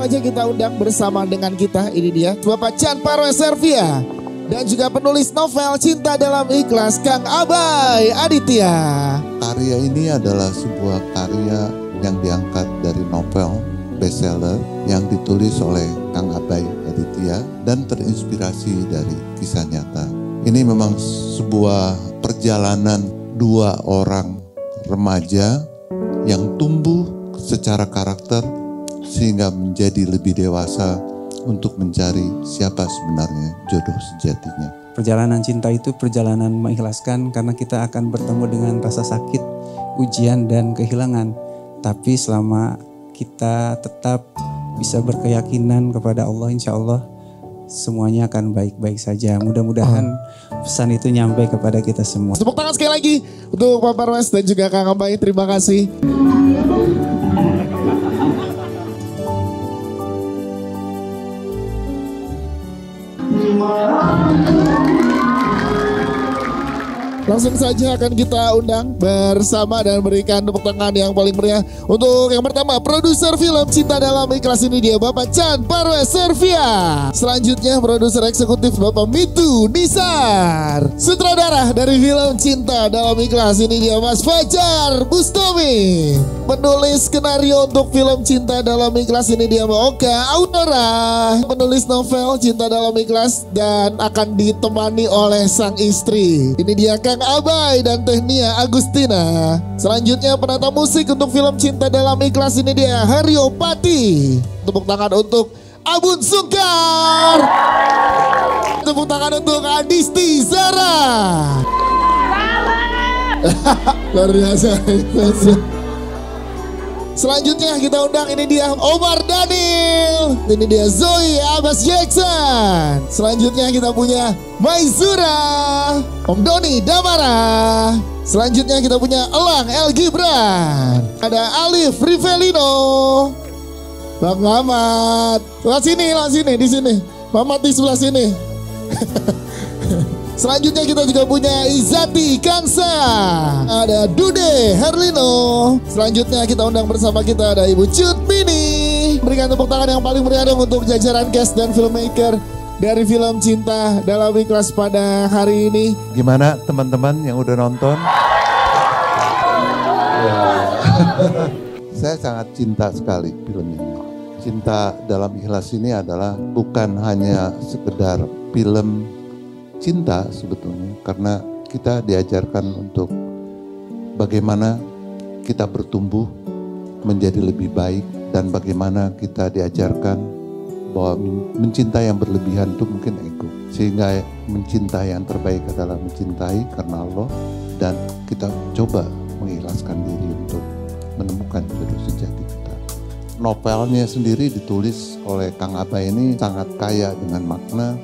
saja kita undang bersama dengan kita. Ini dia Bapak Chan Parwes Servia. Dan juga penulis novel Cinta Dalam Ikhlas, Kang Abai Aditya. Karya ini adalah sebuah karya yang diangkat dari novel bestseller yang ditulis oleh Kang Abai Aditya dan terinspirasi dari kisah nyata. Ini memang sebuah perjalanan dua orang remaja yang tumbuh secara karakter sehingga menjadi lebih dewasa untuk mencari siapa sebenarnya jodoh sejatinya. Perjalanan cinta itu perjalanan mengikhlaskan karena kita akan bertemu dengan rasa sakit, ujian dan kehilangan. Tapi selama kita tetap bisa berkeyakinan kepada Allah, insya Allah semuanya akan baik-baik saja. Mudah-mudahan pesan itu nyampe kepada kita semua. Tepuk tangan sekali lagi untuk Pak Parwes dan juga Kang Abai. Terima kasih. Langsung saja akan kita undang bersama dan berikan tepuk tangan yang paling meriah untuk yang pertama, produser film Cinta Dalam Ikhlas, ini dia Bapak Chan Parwes Servia. Selanjutnya produser eksekutif Bapak Mitu Nisar. Sutradara dari film Cinta Dalam Ikhlas, ini dia Mas Fajar Bustomi. Penulis skenario untuk film Cinta Dalam Ikhlas, ini dia Mbak Oka Aurora. Penulis novel Cinta Dalam Ikhlas dan akan ditemani oleh sang istri. Ini dia Kang Abai dan Tehnia Agustina. Selanjutnya penata musik untuk film Cinta Dalam Ikhlas, ini dia Haryo Pati. Tepuk tangan untuk Abun Sungkar. Tepuk tangan untuk Adisti Zara. Luar biasa. Selanjutnya kita undang, ini dia Omar Daniel. Ini dia Zoe Abbas Jackson. Selanjutnya kita punya Maizura, Om Doni Damara. Selanjutnya kita punya Elang El Gibran. Ada Alif Rivelino. Bang Mamat. Lewat sini, di sini. Mamat di sebelah sini. Selanjutnya kita juga punya Izati Kansa. Ada Dude Herlino. Selanjutnya kita undang bersama kita ada Ibu Cut Mini. Berikan tepuk tangan yang paling meriah dong untuk jajaran cast dan filmmaker dari film Cinta Dalam Ikhlas pada hari ini. Gimana teman-teman yang udah nonton? Saya sangat cinta sekali film ini. Cinta Dalam Ikhlas ini adalah bukan hanya sekedar film cinta sebetulnya, karena kita diajarkan untuk bagaimana kita bertumbuh menjadi lebih baik dan bagaimana kita diajarkan bahwa mencintai yang berlebihan itu mungkin ego, sehingga mencintai yang terbaik adalah mencintai karena Allah dan kita coba mengikhlaskan diri untuk menemukan jodoh sejati kita. Novelnya sendiri ditulis oleh Kang Abai ini sangat kaya dengan makna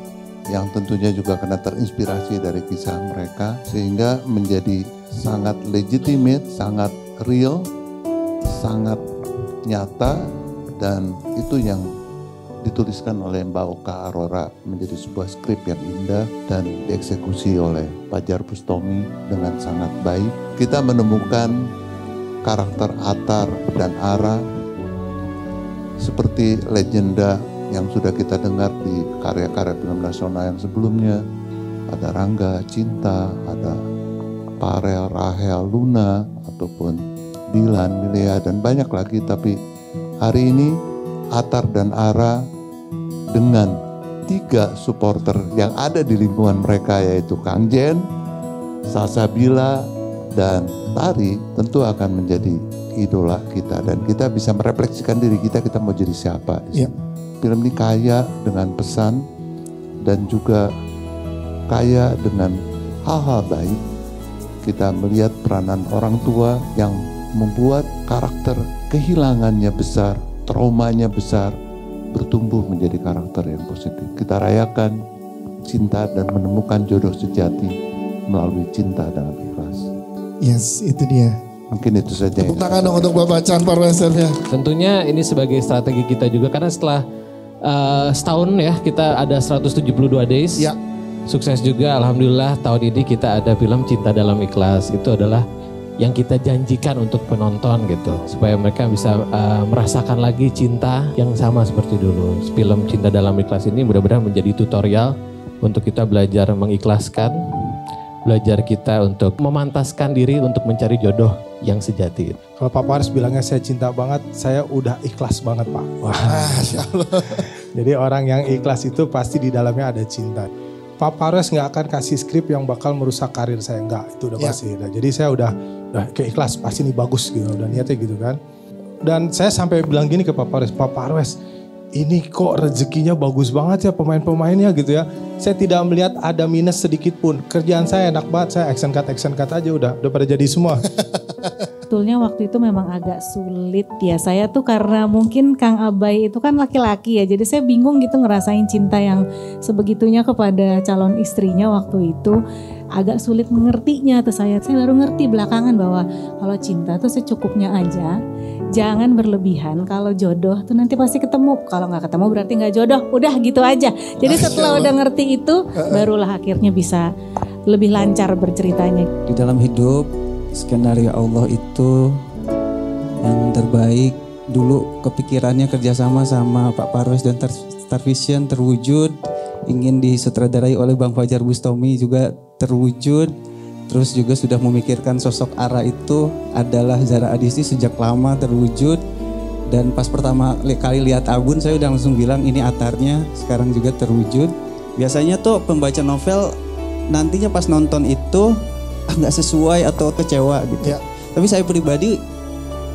yang tentunya juga karena terinspirasi dari kisah mereka sehingga menjadi sangat legitimate, sangat real, sangat nyata, dan itu yang dituliskan oleh Mbak Oka Aurora menjadi sebuah skrip yang indah dan dieksekusi oleh Fajar Bustomi dengan sangat baik. Kita menemukan karakter Atar dan Ara seperti legenda yang sudah kita dengar di karya-karya film nasional yang sebelumnya. Ada Rangga, Cinta, ada Farel, Rahel, Luna, ataupun Dilan, Milea, dan banyak lagi. Tapi hari ini Atar dan Ara dengan 3 supporter yang ada di lingkungan mereka, yaitu Kang Jen, Salsabila, dan Tari, tentu akan menjadi idola kita. Dan kita bisa merefleksikan diri kita mau jadi siapa di sini. Film ini kaya dengan pesan dan juga kaya dengan hal-hal baik. Kita melihat peranan orang tua yang membuat karakter kehilangannya besar, traumanya besar, bertumbuh menjadi karakter yang positif. Kita rayakan cinta dan menemukan jodoh sejati melalui Cinta Dalam Ikhlas. Yes, itu dia. Mungkin itu saja. Tepuk tangan dong untuk Bapak Chan Parwes Servia. Tentunya ini sebagai strategi kita juga karena setelah setahun ya kita ada 172 days. Ya. Sukses juga alhamdulillah tahun ini kita ada film Cinta Dalam Ikhlas. Itu adalah yang kita janjikan untuk penonton gitu, supaya mereka bisa merasakan lagi cinta yang sama seperti dulu. Film Cinta Dalam Ikhlas ini mudah-mudahan menjadi tutorial untuk kita belajar mengikhlaskan, belajar kita untuk memantaskan diri untuk mencari jodoh yang sejati. Kalau Pak Paris bilangnya saya cinta banget, saya udah ikhlas banget Pak. Wah, Masya Allah. jadi orang yang ikhlas itu pasti di dalamnya ada cinta. Pak Paris nggak akan kasih skrip yang bakal merusak karir saya, enggak, itu udah pasti. Nah, jadi saya udah keikhlas, pasti ini bagus gitu, udah niatnya gitu kan. Dan saya sampai bilang gini ke Pak Paris, ini kok rezekinya bagus banget ya pemain-pemainnya gitu ya. Saya tidak melihat ada minus sedikit pun. Kerjaan saya enak banget, saya action cut aja udah pada jadi semua. Sebetulnya waktu itu memang agak sulit ya. Saya tuh karena mungkin Kang Abai itu kan laki-laki ya. Jadi saya bingung gitu ngerasain cinta yang sebegitunya kepada calon istrinya waktu itu. Agak sulit mengertinya tuh saya. Saya baru ngerti belakangan bahwa kalau cinta tuh secukupnya aja. Jangan berlebihan. Kalau jodoh tuh nanti pasti ketemu. Kalau gak ketemu berarti gak jodoh. Udah gitu aja. Jadi setelah udah ngerti itu barulah akhirnya bisa lebih lancar berceritanya. Di dalam hidup skenario Allah itu yang terbaik. Dulu kepikirannya kerjasama sama Pak Parwes dan Star Vision terwujud. Ingin disutradarai oleh Bang Fajar Bustomi juga terwujud. Terus juga sudah memikirkan sosok Ara itu adalah Zara Adisti sejak lama terwujud. Dan pas pertama kali lihat Abun saya udah langsung bilang ini Atarnya, sekarang juga terwujud. Biasanya tuh pembaca novel nantinya pas nonton itu nggak sesuai atau kecewa gitu. Tapi saya pribadi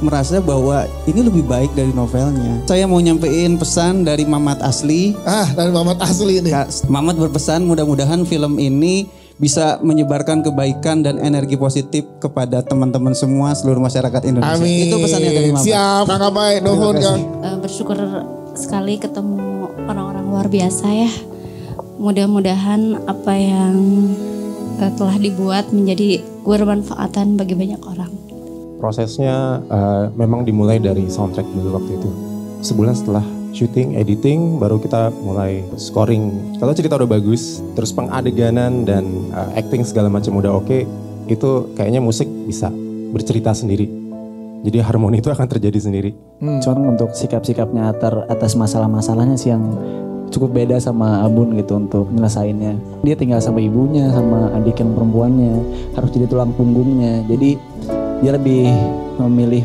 merasa bahwa ini lebih baik dari novelnya. Saya mau nyampein pesan dari Mamat Asli. Dari Mamat Asli ini. Mamat berpesan mudah-mudahan film ini bisa menyebarkan kebaikan dan energi positif kepada teman-teman semua seluruh masyarakat Indonesia. Amin. Itu pesannya dari Mamat. Siap, Kang Abai, nuhun Kang. Bersyukur sekali ketemu orang-orang luar biasa ya. Mudah-mudahan apa yang telah dibuat menjadi bermanfaatan bagi banyak orang. Prosesnya memang dimulai dari soundtrack dulu waktu itu. Sebulan setelah syuting, editing, baru kita mulai scoring. Kalau cerita udah bagus, terus pengadeganan dan acting segala macam udah oke, itu kayaknya musik bisa bercerita sendiri. Jadi harmoni itu akan terjadi sendiri. Cuman untuk sikap-sikapnya atas masalah-masalahnya sih yang cukup beda sama Abun gitu untuk nyelesainnya. Dia tinggal sama ibunya, sama adik yang perempuannya, harus jadi tulang punggungnya. Jadi dia lebih memilih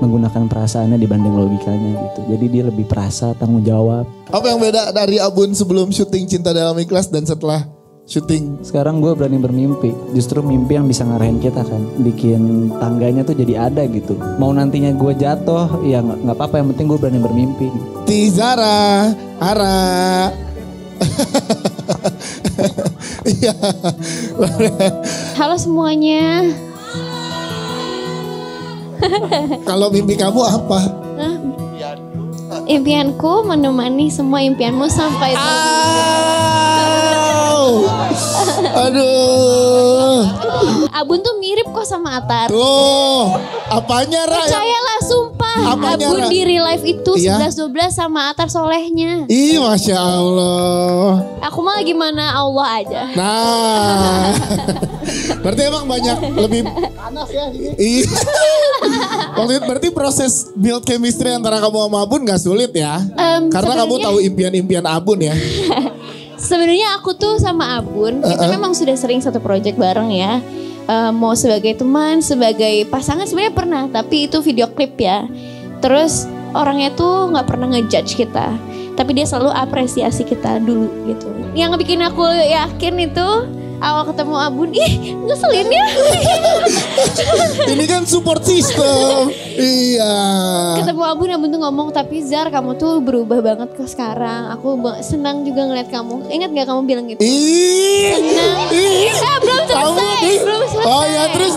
menggunakan perasaannya dibanding logikanya gitu. Jadi dia lebih perasa, tanggung jawab. Apa yang beda dari Abun sebelum syuting Cinta Dalam Ikhlas dan setelah syuting? Sekarang gue berani bermimpi. Justru mimpi yang bisa ngarahin kita kan. Bikin tangganya tuh jadi ada gitu. Mau nantinya gue jatuh, ya gak apa-apa, yang penting gue berani bermimpi. Tizara, Ara. Iya. Halo semuanya. Kalau mimpi kamu apa? Impianku menemani semua impianmu sampai Aduh. Abun tuh mirip kok sama Atar. Tuh, apanya Ra? Percayalah sumpah. Apanya, Abun Ra? di real life itu Iya? 11-12 sama Atar solehnya. Ih, Masya Allah. Aku mah gimana Allah aja. Nah, berarti emang banyak lebih panas ya ini. Iya. Waktu itu berarti proses build chemistry antara kamu sama Abun gak sulit ya? Karena kamu tahu impian-impian Abun ya. Sebenarnya aku tuh sama Abun, kita memang sudah sering satu project bareng ya. Mau sebagai teman, sebagai pasangan sebenarnya pernah, tapi itu video klip ya. Terus orangnya tuh nggak pernah ngejudge kita, tapi dia selalu apresiasi kita dulu gitu. Yang bikin aku yakin itu awal ketemu Abun, ngeselin ya. Ini kan support system. Iya. Ketemu Abun tuh ngomong, tapi Zar kamu tuh berubah banget ke sekarang. Aku senang juga ngeliat kamu. Ingat gak kamu bilang gitu? Senang. Belum selesai. Oh ya, terus.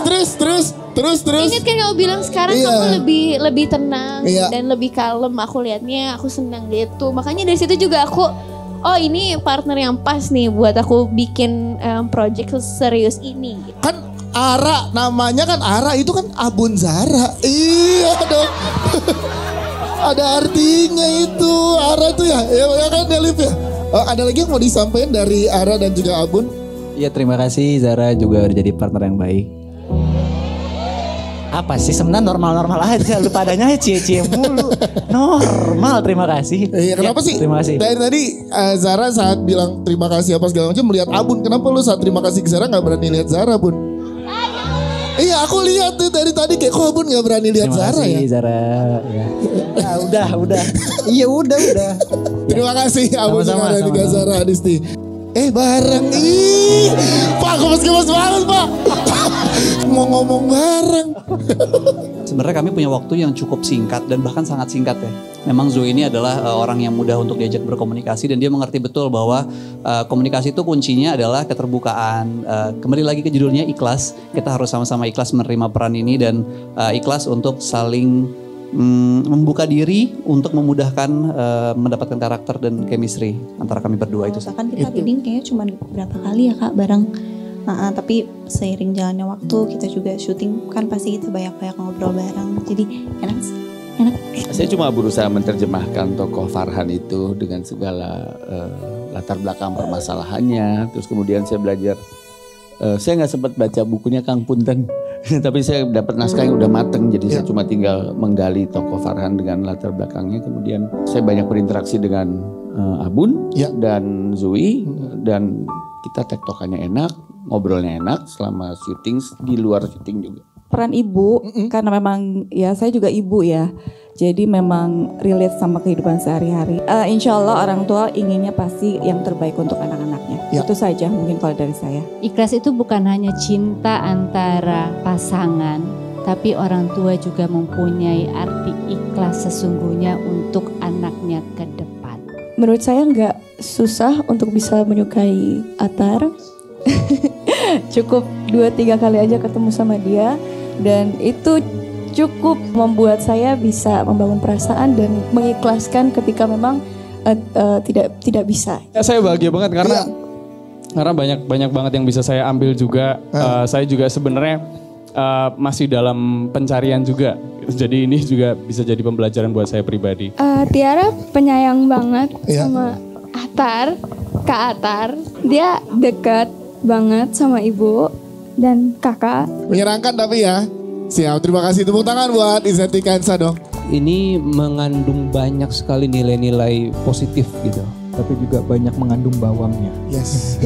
Ingat kan kamu bilang sekarang kamu lebih tenang dan lebih kalem. Aku liatnya, aku senang gitu. Makanya dari situ juga aku, oh ini partner yang pas nih buat aku bikin project serius ini. Kan Ara, namanya kan Ara, itu kan Abun Zara. Iya dong. Ada artinya itu. Ara tuh ya kan Delif ya. Ada lagi yang mau disampaikan dari Ara dan juga Abun? Iya, terima kasih Zara juga udah jadi partner yang baik. Apa sih sebenarnya normal-normal aja. Lu padanya cie-cie mulu. Normal, terima kasih. Iya, kenapa sih? Terima kasih. Dari tadi Zara saat bilang terima kasih apa segala macam melihat Abun. Kenapa lu saat terima kasih ke Zara gak berani lihat Zara, Bun? Iya, aku lihat tuh dari tadi kayak kok Abun gak berani lihat Zara ya. Terima kasih Zara. Ya. Udah. Iya udah. Terima kasih Abun Sama-sama, dan juga Zara Adisti. Bareng. Pak, gemes-gemes banget, Pak. Mau ngomong bareng. Sebenarnya kami punya waktu yang cukup singkat dan bahkan sangat singkat ya. Memang Zoe ini adalah orang yang mudah untuk diajak berkomunikasi dan dia mengerti betul bahwa komunikasi itu kuncinya adalah keterbukaan. Kembali lagi ke judulnya ikhlas. Kita harus sama-sama ikhlas menerima peran ini dan ikhlas untuk saling membuka diri untuk memudahkan mendapatkan karakter dan chemistry antara kami berdua itu. Kan kita bidding kayaknya cuma beberapa kali ya Kak bareng. Tapi seiring jalannya waktu kita juga syuting kan pasti kita banyak-banyak ngobrol bareng. Jadi enak. Saya cuma berusaha menerjemahkan tokoh Farhan itu dengan segala latar belakang permasalahannya. Terus kemudian saya belajar. Saya nggak sempat baca bukunya Kang Punten, tapi saya dapat naskah yang udah mateng. Jadi saya cuma tinggal menggali tokoh Farhan dengan latar belakangnya. Kemudian saya banyak berinteraksi dengan Abun dan Zoe dan kita tektokannya enak, ngobrolnya enak selama syuting, di luar syuting juga. Peran ibu, karena memang ya saya juga ibu ya. Jadi memang relate sama kehidupan sehari-hari. Insya Allah orang tua inginnya pasti yang terbaik untuk anak-anaknya. Itu saja mungkin kalau dari saya. Ikhlas itu bukan hanya cinta antara pasangan, tapi orang tua juga mempunyai arti ikhlas sesungguhnya untuk anaknya ke depan. Menurut saya nggak susah untuk bisa menyukai Atar. Cukup 2-3 kali aja ketemu sama dia dan itu cukup membuat saya bisa membangun perasaan dan mengikhlaskan ketika memang tidak bisa. Saya bahagia banget karena banyak banget yang bisa saya ambil juga. Saya juga sebenarnya masih dalam pencarian juga. Jadi ini juga bisa jadi pembelajaran buat saya pribadi. Tiara penyayang banget sama Atar, Kak Atar. Dia dekat banget sama ibu dan kakak. Menyenangkan tapi ya. Siap, terima kasih. Tepuk tangan buat Izeti Kansa dong. Ini mengandung banyak sekali nilai-nilai positif gitu. Tapi juga banyak mengandung bawangnya. Yes.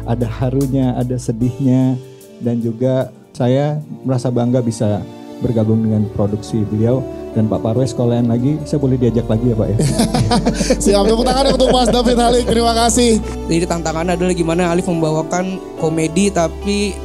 Ada harunya, ada sedihnya. Dan juga saya merasa bangga bisa bergabung dengan produksi beliau. Dan Pak Parwes kalau lain lagi, saya boleh diajak lagi ya Pak ya. Siap, tepuk tangan untuk Mas David Halik, terima kasih. Jadi tantangannya adalah gimana Alif membawakan komedi tapi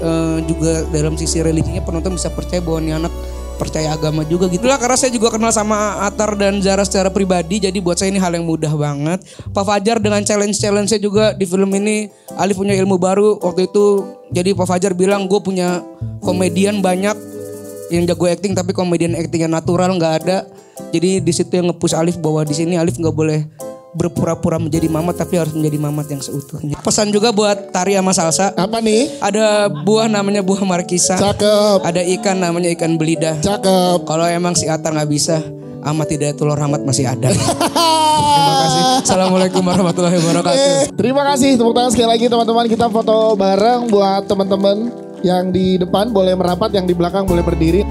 juga dalam sisi religinya penonton bisa percaya bahwa ini anak percaya agama juga gitu. Itulah karena saya juga kenal sama Atar dan Zara secara pribadi, jadi buat saya ini hal yang mudah banget. Pak Fajar dengan challenge-challenge-nya juga di film ini, Alif punya ilmu baru waktu itu. Jadi Pak Fajar bilang gue punya komedian banyak yang jago acting tapi komedian actingnya natural nggak ada. Jadi di situ yang nge-push Alif bahwa di sini Alif nggak boleh berpura-pura menjadi mamat tapi harus menjadi mamat yang seutuhnya. Pesan juga buat Tari sama Salsa. Apa nih? Ada buah namanya buah markisa. Cakep. Ada ikan namanya ikan belida. Cakep. Kalau emang si Atar nggak bisa, amat tidak telur rahmat masih ada. Terima kasih. Assalamualaikum warahmatullahi wabarakatuh. Terima kasih. Tepuk tangan sekali lagi teman-teman. Kita foto bareng buat teman-teman. Yang di depan boleh merapat, yang di belakang boleh berdiri.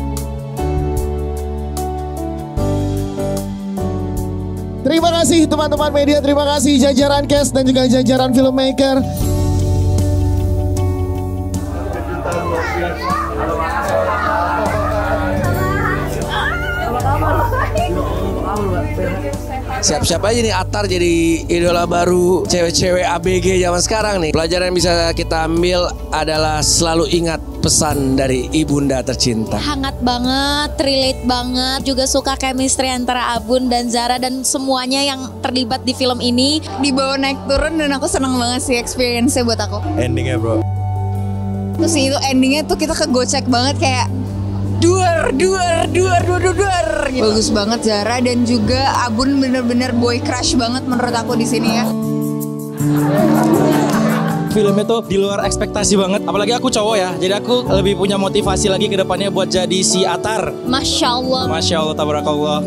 Terima kasih teman-teman media, terima kasih jajaran cast dan juga jajaran filmmaker. Siap-siap aja nih Atar jadi idola baru cewek-cewek ABG zaman sekarang nih. Pelajaran yang bisa kita ambil adalah selalu ingat pesan dari ibunda tercinta. Hangat banget, relate banget. Juga suka chemistry antara Abun dan Zara dan semuanya yang terlibat di film ini. Dibawa naik turun dan aku seneng banget sih experience-nya buat aku. Endingnya bro. Terus itu endingnya tuh kita kegocek banget kayak duar gitu. Bagus banget Zara dan juga Abun bener-bener boy crush banget menurut aku di sini ya. Filmnya tuh di luar ekspektasi banget, apalagi aku cowok ya, jadi aku lebih punya motivasi lagi ke depannya buat jadi si Atar. Masya Allah. Masya Allah, tabarakallah.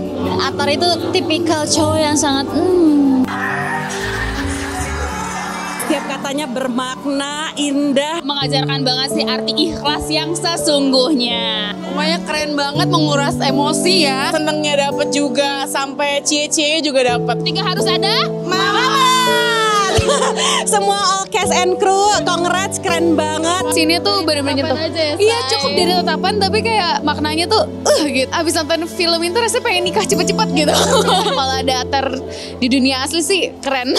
Atar itu tipikal cowok yang sangat Setiap katanya bermakna, indah. Mengajarkan banget sih arti ikhlas yang sesungguhnya. keren banget, menguras emosi ya. Senengnya dapet juga, sampai cie-cie juga dapet. Tiga harus ada Mamat. Semua all cast and crew, congrats, keren banget. Sini tuh bener-bener nyentuh. Iya, cukup jadi tatapan tapi kayak maknanya tuh gitu. Abis nonton film itu rasanya pengen nikah cepet-cepet gitu. Kalau ada Atar di dunia asli sih keren.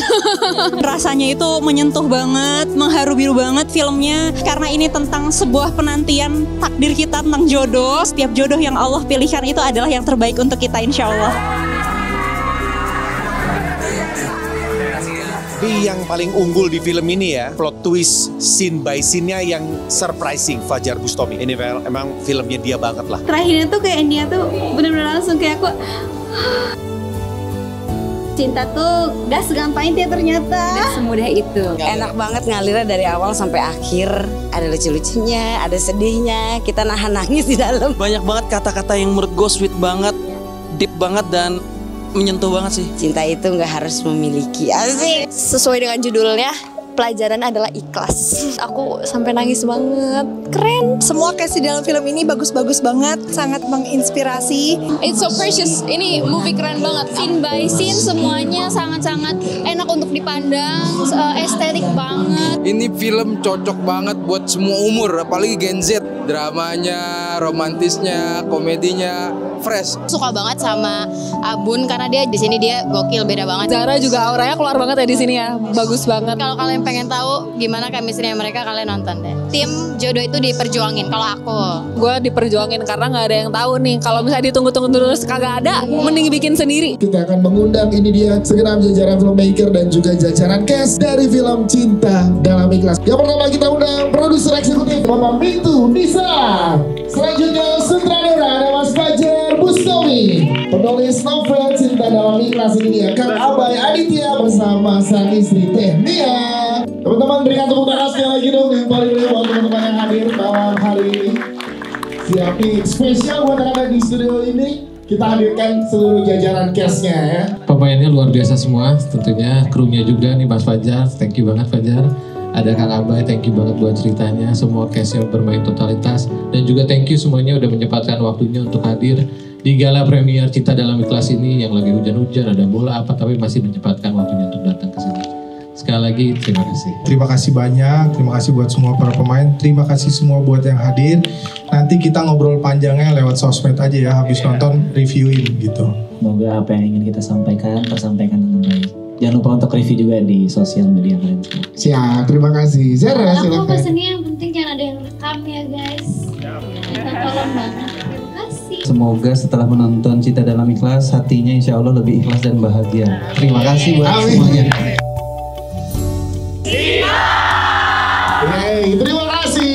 Rasanya itu menyentuh banget, mengharu biru banget filmnya. Karena ini tentang sebuah penantian takdir kita tentang jodoh. Setiap jodoh yang Allah pilihkan itu adalah yang terbaik untuk kita, insya Allah. Tapi yang paling unggul di film ini ya, plot twist scene by scene-nya yang surprising, Fajar Bustami. Ini emang filmnya dia banget lah. Terakhirnya tuh kayak Nia tuh bener-bener langsung kayak aku cinta tuh gak segampang itu ya ternyata. Gak semudah itu. Enak banget ngalirnya dari awal sampai akhir. Ada lucu-lucunya, ada sedihnya. Kita nahan nangis di dalam. Banyak banget kata-kata yang menurut gue sweet banget, deep banget dan menyentuh banget sih. Cinta itu gak harus memiliki. Asik. Sesuai dengan judulnya, pelajaran adalah ikhlas. Aku sampai nangis banget. Keren. Semua cast di dalam film ini bagus-bagus banget, sangat menginspirasi. It's so precious. Ini movie keren banget. Scene by scene semuanya sangat-sangat enak untuk dipandang, estetik banget. Ini film cocok banget buat semua umur, apalagi Gen Z. Dramanya, romantisnya, komedinya, fresh. Suka banget sama Abun karena dia di sini dia gokil, beda banget. Zara juga auranya keluar banget ya di sini ya. Bagus banget. Kalau kalian pengen tahu gimana chemistry-nya mereka, kalian nonton deh. Tim jodoh itu diperjuangin. Kalau aku, gue diperjuangin karena nggak ada yang tahu nih. Kalau misalnya ditunggu-tunggu terus kagak ada, mending bikin sendiri. Kita akan mengundang ini dia segenap jajaran filmmaker dan juga jajaran cast dari film Cinta Dalam Ikhlas. Yang pertama kita undang produser eksekutif Bapak Bintu Nisa. Selanjutnya sutradara ada Mas Fajar Bustami. Penulis novel Cinta Dalam Ikhlas ini dia Kang Abai Aditya bersama sang istri Teh Nia. Teman-teman berikan tepuk tangan sekali lagi dong yang paling banyak buat teman-teman yang hadir malam hari ini. Siapi spesial buat yang ada di studio ini. Kita hadirkan seluruh jajaran castnya ya. Pemainnya luar biasa semua, tentunya krunya juga nih Mas Fajar. Thank you banget Fajar. Ada Kang Abai, thank you banget buat ceritanya. Semua castnya bermain totalitas. Dan juga thank you semuanya udah menyempatkan waktunya untuk hadir di gala premier Cinta Dalam Ikhlas ini. Yang lagi hujan-hujan, ada bola apa, tapi masih menyempatkan waktunya untuk datang ke sini. Sekali lagi terima kasih. Terima kasih banyak, terima kasih buat semua para pemain. Terima kasih semua buat yang hadir. Nanti kita ngobrol panjangnya lewat sosmed aja ya, habis nonton reviewin gitu. Semoga apa yang ingin kita sampaikan tersampaikan dengan baik. Jangan lupa untuk review juga di sosial media kalian semua. Siap, terima kasih. Zara silakan. Aku pesennya yang penting jangan ada yang rekam ya guys. Tolong banget. Terima kasih. Semoga setelah menonton Cinta Dalam Ikhlas, hatinya insya Allah lebih ikhlas dan bahagia. Terima kasih buat semuanya. Hey, terima kasih.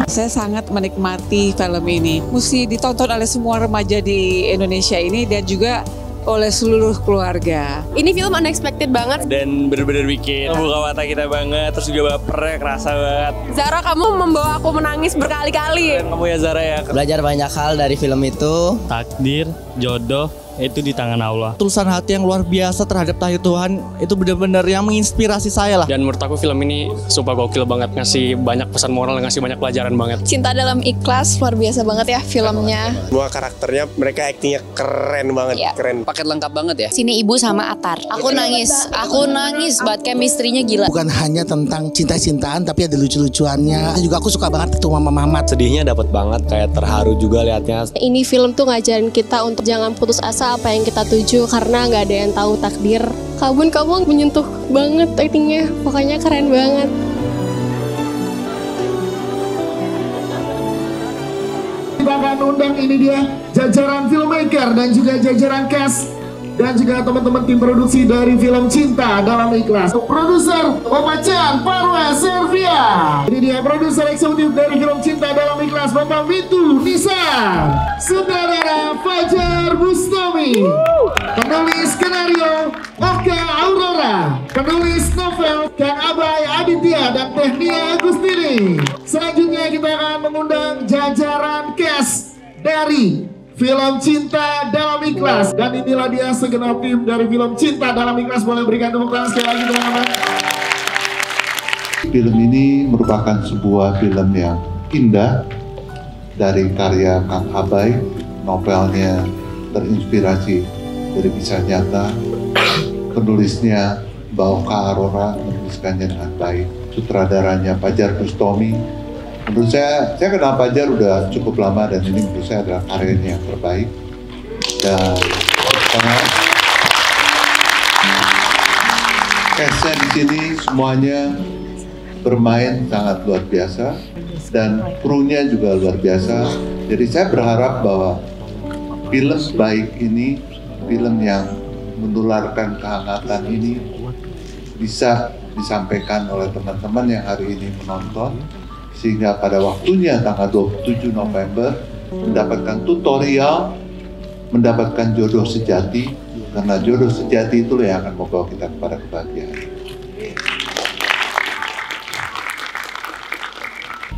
Saya sangat menikmati film ini. Mesti ditonton oleh semua remaja di Indonesia ini dan juga oleh seluruh keluarga. Ini film unexpected banget. Dan bener-bener bikin membuka mata kita banget. Terus juga bapernya kerasa banget. Zara, kamu membawa aku menangis berkali-kali. Kamu ya Zara ya. Belajar banyak hal dari film itu. Takdir, jodoh, itu di tangan Allah. Tulusan hati yang luar biasa terhadap tahir Tuhan itu benar-benar yang menginspirasi saya lah. Dan menurut aku film ini sumpah gokil banget, ngasih banyak pesan moral, ngasih banyak pelajaran banget. Cinta Dalam Ikhlas luar biasa banget ya filmnya. Semua karakternya mereka aktingnya keren banget, keren. Paket lengkap banget ya. Sini ibu sama Atar. Aku nangis banget, chemistry-nya gila. Bukan hanya tentang cinta-cintaan tapi ada lucu-lucuannya. Juga aku suka banget itu Mama Mamat. Sedihnya dapat banget, kayak terharu juga liatnya. Ini film tuh ngajarin kita untuk jangan putus asa apa yang kita tuju karena nggak ada yang tahu takdir. Kabun, kamu menyentuh banget actingnya, pokoknya keren banget. Kita akan undang ini dia jajaran filmmaker dan juga jajaran cast dan juga teman-teman tim produksi dari film Cinta Dalam Ikhlas. Produser Bapak Chan Parwes Servia. Ini dia produser eksekutif dari film Cinta Dalam Ikhlas Bapak Bintu Nisa. Sutradara Fajar Bustami. Penulis skenario Oka Aurora. Penulis novel Kang Abai Aditya dan Teh Nia Agustini. Selanjutnya kita akan mengundang jajaran cast dari film Cinta Dalam Ikhlas. Dan inilah dia segenap tim dari film Cinta Dalam Ikhlas. Boleh berikan tepuk tangan sekali lagi teman-teman. Film ini merupakan sebuah film yang indah dari karya Kang Abai novelnya terinspirasi dari kisah nyata. Penulisnya Mbak Oka Aurora menuliskannya dengan baik. Sutradaranya Fajar Bustami. Menurut saya kenal Fajar udah cukup lama dan ini menurut saya adalah karyanya yang terbaik. Dan cast-nya di sini semuanya bermain sangat luar biasa dan krunya juga luar biasa. Jadi saya berharap bahwa film baik ini, film yang menularkan kehangatan ini bisa disampaikan oleh teman-teman yang hari ini menonton, sehingga pada waktunya tanggal 27 November mendapatkan tutorial, mendapatkan jodoh sejati, karena jodoh sejati itulah yang akan membawa kita kepada kebahagiaan.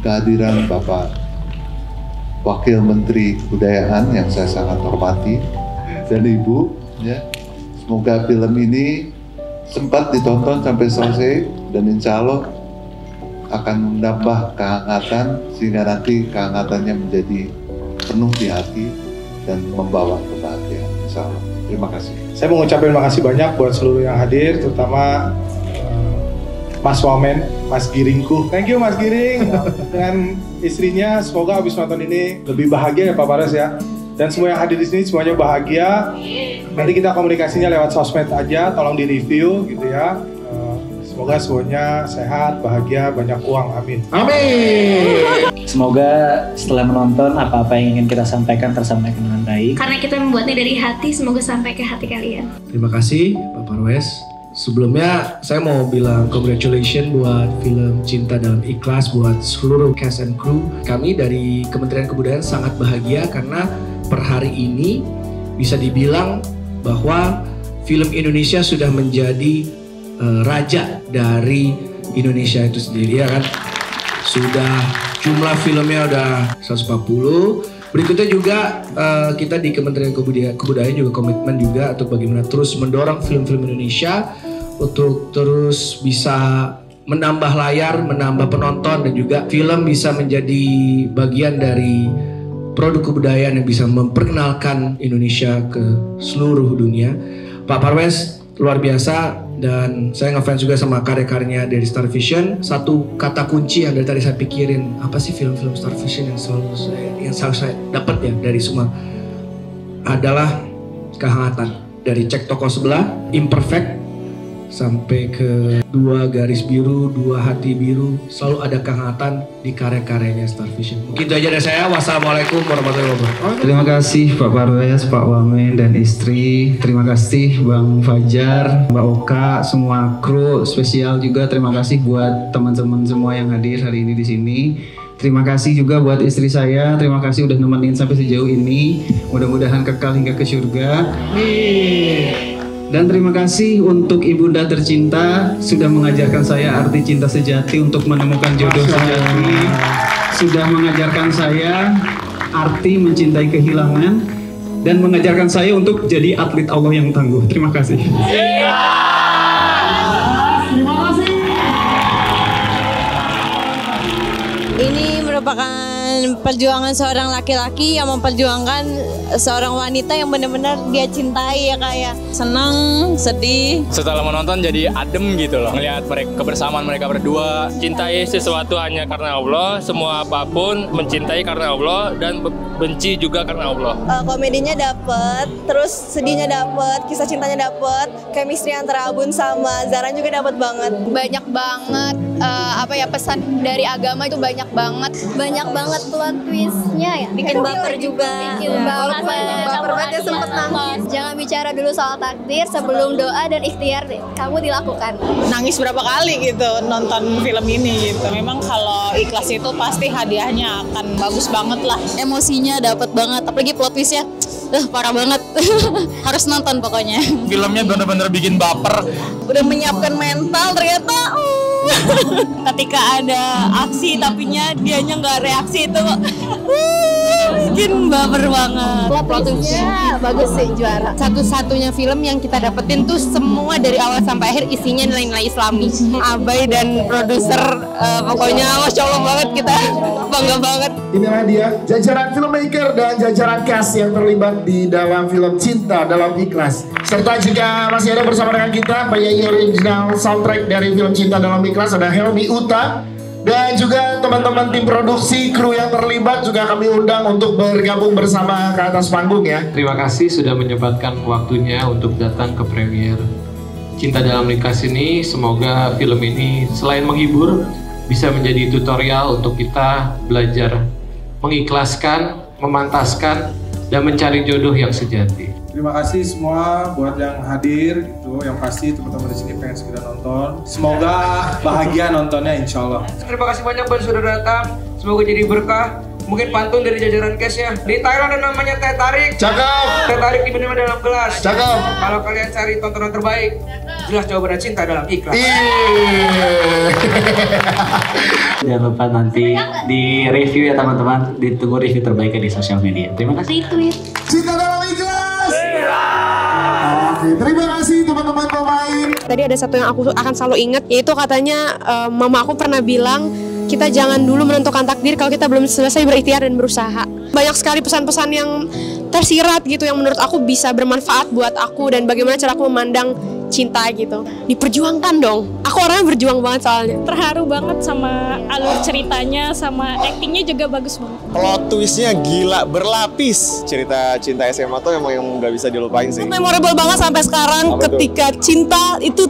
Kehadiran Bapak Wakil Menteri Kebudayaan yang saya sangat hormati dan Ibu, ya, semoga film ini sempat ditonton sampai selesai dan insya Allah akan menambah kehangatan sehingga nanti kehangatannya menjadi penuh di hati dan membawa kebahagiaan, insya Allah. Terima kasih. Saya mau ngucapin makasih banyak buat seluruh yang hadir, terutama Mas Wamen, Mas Giringku. Thank you Mas Giring. Dengan istrinya, semoga habis nonton ini lebih bahagia ya Pak Pares ya. Dan semua yang hadir di sini semuanya bahagia. Nanti kita komunikasinya lewat sosmed aja, tolong di review gitu ya. Semoga semuanya sehat, bahagia, banyak uang. Amin. Amin. Semoga setelah menonton apa-apa yang ingin kita sampaikan tersampaikan dengan baik. Karena kita membuatnya dari hati, semoga sampai ke hati kalian. Terima kasih Pak Parwes. Sebelumnya saya mau bilang congratulations buat film Cinta Dalam Ikhlas, buat seluruh cast and crew. Kami dari Kementerian Kebudayaan sangat bahagia karena per hari ini bisa dibilang bahwa film Indonesia sudah menjadi raja dari Indonesia itu sendiri, ya kan. Sudah jumlah filmnya udah 140. Berikutnya juga kita di Kementerian Kebudayaan juga komitmen juga untuk bagaimana terus mendorong film-film Indonesia untuk terus bisa menambah layar, menambah penonton, dan juga film bisa menjadi bagian dari produk kebudayaan yang bisa memperkenalkan Indonesia ke seluruh dunia. Pak Parwes luar biasa dan saya ngefans juga sama karya-karyanya dari Star Vision. Satu kata kunci yang dari tadi saya pikirin, apa sih film-film Star Vision yang selalu saya dapat ya dari semua, adalah kehangatan. Dari Cek Toko Sebelah, Imperfect, sampai ke Dua Garis Biru, Dua Hati Biru, selalu ada kehangatan di karya-karyanya Star Vision. Mungkin itu aja dari saya. Wassalamualaikum warahmatullahi wabarakatuh. Terima kasih Pak Parwes, Pak Wamen dan istri. Terima kasih Bang Fajar, Mbak Oka, semua kru. Spesial juga terima kasih buat teman-teman semua yang hadir hari ini di sini. Terima kasih juga buat istri saya. Terima kasih udah nemenin sampai sejauh ini. Mudah-mudahan kekal hingga ke surga. Dan terima kasih untuk ibunda tercinta sudah mengajarkan saya arti cinta sejati untuk menemukan jodoh sejati. Sudah mengajarkan saya arti mencintai kehilangan dan mengajarkan saya untuk jadi atlet Allah yang tangguh. Terima kasih. Terima kasih. Ini merupakan perjuangan seorang laki-laki yang memperjuangkan seorang wanita yang benar-benar dia cintai ya, kayak senang, sedih. Setelah menonton jadi adem gitu loh, ngelihat mereka, kebersamaan mereka berdua. Cintai sesuatu hanya karena Allah, semua apapun mencintai karena Allah dan benci juga karena Allah. Komedinya dapet, terus sedihnya dapet, kisah cintanya dapet, chemistry antara Abun sama Zara juga dapet banget. Banyak banget pesan dari agama itu banyak banget Plot twistnya ya, bikin baper juga. Baper banget, sempet nangis. Jangan bicara dulu soal takdir sebelum doa dan ikhtiar kamu dilakukan. Nangis berapa kali gitu nonton film ini gitu. Memang kalau ikhlas itu pasti hadiahnya akan bagus banget lah. Emosinya dapat banget, apalagi plot twistnya Parah banget. Harus nonton pokoknya. Filmnya bener-bener bikin baper. Udah menyiapkan mental ternyata. Ketika ada aksi tapinya dianya nggak reaksi itu bikin baper banget. Plot twistnya bagus sih, juara. Satu-satunya film yang kita dapetin tuh semua dari awal sampai akhir isinya nilai-nilai Islami. Abai dan produser pokoknya Masya Allah banget, kita bangga banget. Inilah dia jajaran filmmaker dan jajaran cast yang terlibat di dalam film Cinta Dalam Ikhlas. Serta juga masih ada bersama dengan kita penyanyi original soundtrack dari film Cinta Dalam Ikhlas, ada Helmi Uta. Dan juga teman-teman tim produksi, kru yang terlibat juga kami undang untuk bergabung bersama ke atas panggung ya. Terima kasih sudah menyempatkan waktunya untuk datang ke premier Cinta Dalam Ikhlas ini. Semoga film ini selain menghibur bisa menjadi tutorial untuk kita belajar mengikhlaskan, memantaskan, dan mencari jodoh yang sejati. Terima kasih semua buat yang hadir gitu. Yang pasti teman-teman di sini pengen segera nonton. Semoga bahagia nontonnya, insya Allah. Terima kasih banyak buat sudah datang. Semoga jadi berkah. Mungkin pantun dari jajaran cash ya. Di Thailand ada namanya teh tarik. Cakep. Teh tarik diminum dalam gelas. Cakep. Kalau kalian cari tontonan terbaik, jelas jawabannya Cinta Dalam Ikhlas. Jangan lupa nanti di review ya teman-teman. Ditunggu review terbaiknya di sosial media. Terima kasih. Cinta Dalam Ikhlas. Oke, terima kasih teman-teman pemain. Tadi ada satu yang aku akan selalu ingat, yaitu katanya mama aku pernah bilang, kita jangan dulu menentukan takdir kalau kita belum selesai berikhtiar dan berusaha. Banyak sekali pesan-pesan yang tersirat gitu yang menurut aku bisa bermanfaat buat aku dan bagaimana cara aku memandang cinta gitu. Diperjuangkan dong. Aku orangnya berjuang banget soalnya. Terharu banget sama alur ceritanya, sama aktingnya juga bagus banget. Plot twistnya gila, berlapis. Cerita cinta SMA tuh emang yang nggak bisa dilupain sih. Memorable banget sampai sekarang ketika cinta itu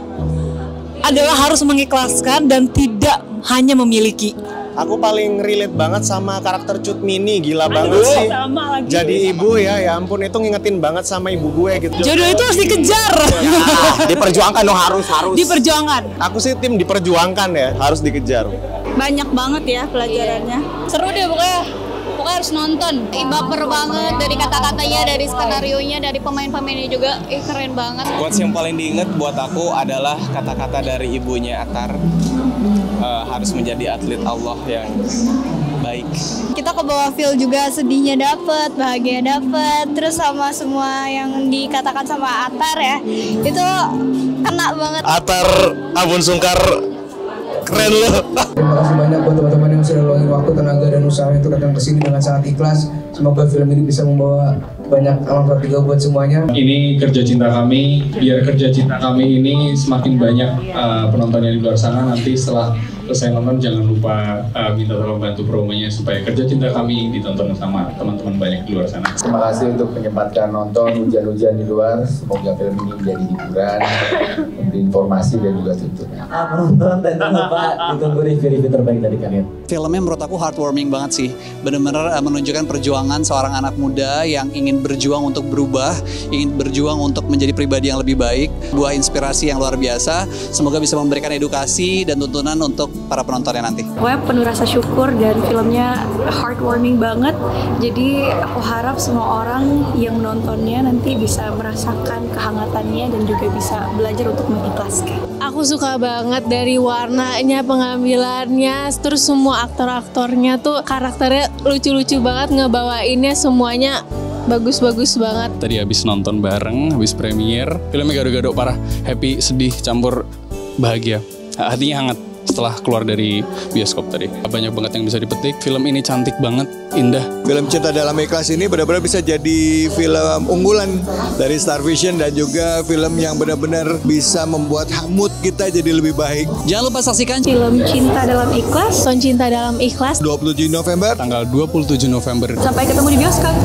adalah harus mengikhlaskan dan tidak hanya memiliki. Aku paling relate banget sama karakter Cut Mini, gila banget sih. Sama lagi. Jadi ibu ya ampun itu ngingetin banget sama ibu gue gitu. Jodoh itu harus dikejar. Ya, diperjuangkan dong, harus. Diperjuangkan. Aku sih tim diperjuangkan ya, harus dikejar. Banyak banget ya pelajarannya. Seru deh pokoknya harus nonton. Baper banget dari kata-katanya, dari skenario-nya, dari pemain-pemainnya juga. Keren banget. Quotes yang paling diinget buat aku adalah kata-kata dari ibunya Atar. Harus menjadi atlet Allah yang baik. Kita ke bawah feel juga, sedihnya dapet, bahagia dapet, terus sama semua yang dikatakan sama Atar ya, itu kena banget. Atar, Abun Sungkar, keren loh. Terima kasih banyak buat teman-teman yang sudah luangin waktu, tenaga, dan usaha untuk datang ke sini dengan sangat ikhlas. Semoga film ini bisa membawa banyak manfaat juga buat semuanya. Ini kerja cinta kami, biar kerja cinta kami ini semakin banyak penontonnya di luar sana. Nanti setelah selesai nonton jangan lupa minta tolong bantu promonya supaya kerja cinta kami ditonton sama teman-teman banyak di luar sana. Terima kasih untuk menyempatkan nonton hujan-hujan di luar. Semoga film ini menjadi hiburan, memberi informasi dan juga tuntunan. Penonton dan jangan lupa ditunggu review-review terbaik dari kalian. Filmnya menurut aku heartwarming banget sih. Benar-benar menunjukkan perjuangan seorang anak muda yang ingin berjuang untuk berubah, ingin berjuang untuk menjadi pribadi yang lebih baik. Buah inspirasi yang luar biasa. Semoga bisa memberikan edukasi dan tuntunan untuk para penontonnya nanti. Pokoknya penuh rasa syukur dan filmnya heartwarming banget. Jadi aku harap semua orang yang menontonnya nanti bisa merasakan kehangatannya dan juga bisa belajar untuk mengikhlaskan. Aku suka banget dari warnanya, pengambilannya, terus semua aktor-aktornya tuh karakternya lucu-lucu banget, ngebawainnya semuanya bagus-bagus banget. Tadi habis nonton bareng, habis premier, filmnya gado-gado parah, happy, sedih, campur bahagia. Hatinya hangat setelah keluar dari bioskop tadi. Banyak banget yang bisa dipetik. Film ini cantik banget, indah. Film Cinta Dalam Ikhlas ini benar-benar bisa jadi film unggulan dari Star Vision dan juga film yang benar-benar bisa membuat mood kita jadi lebih baik. Jangan lupa saksikan film Cinta Dalam Ikhlas, Cinta Dalam Ikhlas, 27 November, tanggal 27 November. Sampai ketemu di bioskop.